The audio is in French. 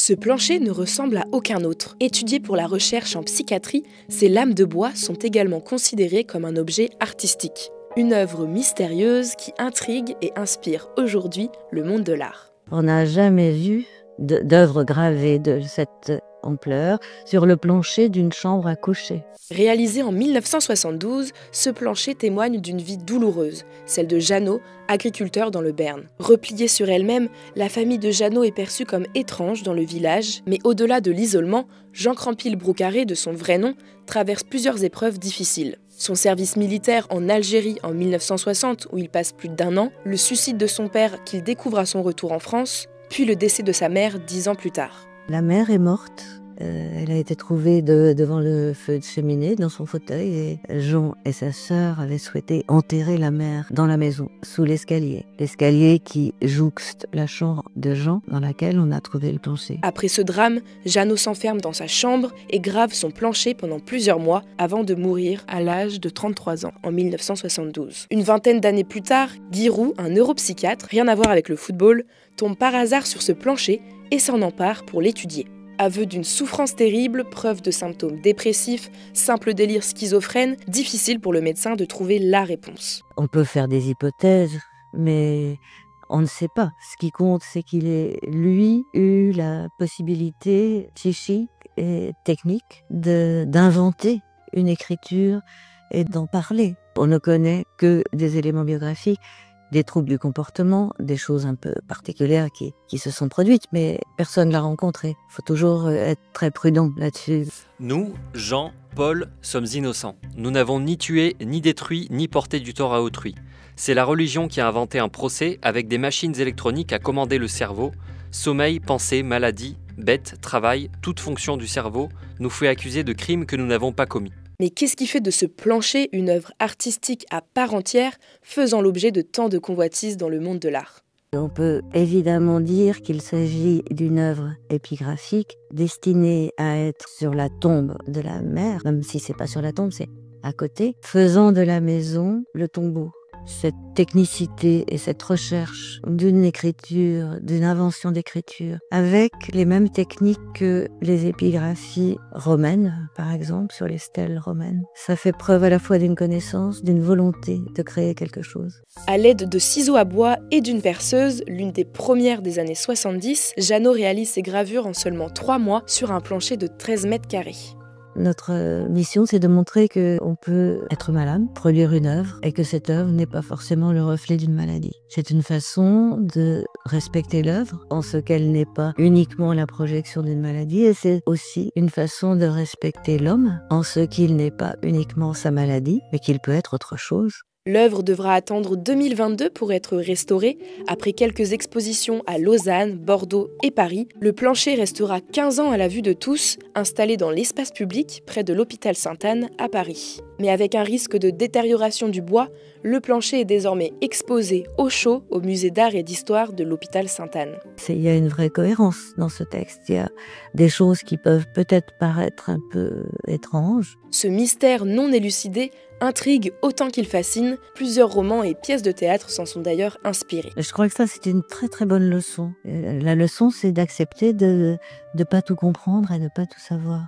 Ce plancher ne ressemble à aucun autre. Étudié pour la recherche en psychiatrie, ces lames de bois sont également considérées comme un objet artistique. Une œuvre mystérieuse qui intrigue et inspire aujourd'hui le monde de l'art. On n'a jamais vu d'œuvre gravée de cette ampleur sur le plancher d'une chambre à coucher. Réalisé en 1972, ce plancher témoigne d'une vie douloureuse, celle de Jeannot, agriculteur dans le Béarn. Repliée sur elle-même, la famille de Jeannot est perçue comme étrange dans le village, mais au-delà de l'isolement, Jean Crampil Broucaré, de son vrai nom, traverse plusieurs épreuves difficiles. Son service militaire en Algérie en 1960, où il passe plus d'1 an, le suicide de son père qu'il découvre à son retour en France, puis le décès de sa mère 10 ans plus tard. La mère est morte. Elle a été trouvée devant le feu de cheminée, dans son fauteuil, et Jean et sa sœur avaient souhaité enterrer la mère dans la maison, sous l'escalier. L'escalier qui jouxte la chambre de Jean, dans laquelle on a trouvé le plancher. Après ce drame, Jeannot s'enferme dans sa chambre et grave son plancher pendant plusieurs mois avant de mourir à l'âge de 33 ans, en 1972. Une vingtaine d'années plus tard, Guy Roux, un neuropsychiatre, rien à voir avec le football, tombe par hasard sur ce plancher et s'en empare pour l'étudier. Aveu d'une souffrance terrible, preuve de symptômes dépressifs, simple délire schizophrène, difficile pour le médecin de trouver la réponse. On peut faire des hypothèses, mais on ne sait pas. Ce qui compte, c'est qu'il ait, lui, eu la possibilité psychique et technique d'inventer une écriture et d'en parler. On ne connaît que des éléments biographiques, des troubles du comportement, des choses un peu particulières qui se sont produites, mais personne ne l'a rencontré. Il faut toujours être très prudent là-dessus. Nous, Jean, Paul, sommes innocents. Nous n'avons ni tué, ni détruit, ni porté du tort à autrui. C'est la religion qui a inventé un procès avec des machines électroniques à commander le cerveau. Sommeil, pensée, maladie, bête, travail, toute fonction du cerveau nous fait accuser de crimes que nous n'avons pas commis. Mais qu'est-ce qui fait de ce plancher une œuvre artistique à part entière, faisant l'objet de tant de convoitises dans le monde de l'art? On peut évidemment dire qu'il s'agit d'une œuvre épigraphique destinée à être sur la tombe de la mère, même si c'est pas sur la tombe, c'est à côté, faisant de la maison le tombeau. Cette technicité et cette recherche d'une écriture, d'une invention d'écriture, avec les mêmes techniques que les épigraphies romaines, par exemple, sur les stèles romaines. Ça fait preuve à la fois d'une connaissance, d'une volonté de créer quelque chose. À l'aide de ciseaux à bois et d'une perceuse, l'une des premières des années 70, Jeannot réalise ses gravures en seulement 3 mois sur un plancher de 13 mètres carrés. Notre mission, c'est de montrer qu'on peut être malade, produire une œuvre, et que cette œuvre n'est pas forcément le reflet d'une maladie. C'est une façon de respecter l'œuvre, en ce qu'elle n'est pas uniquement la projection d'une maladie, et c'est aussi une façon de respecter l'homme, en ce qu'il n'est pas uniquement sa maladie, mais qu'il peut être autre chose. L'œuvre devra attendre 2022 pour être restaurée. Après quelques expositions à Lausanne, Bordeaux et Paris, le plancher restera 15 ans à la vue de tous, installé dans l'espace public près de l'hôpital Sainte-Anne à Paris. Mais avec un risque de détérioration du bois, le plancher est désormais exposé au chaud au musée d'art et d'histoire de l'hôpital Sainte-Anne. Il y a une vraie cohérence dans ce texte. Il y a des choses qui peuvent peut-être paraître un peu étranges. Ce mystère non élucidé intrigue autant qu'il fascine. Plusieurs romans et pièces de théâtre s'en sont d'ailleurs inspirés. Je crois que ça, c'est une très très bonne leçon. La leçon, c'est d'accepter de ne pas tout comprendre et de ne pas tout savoir.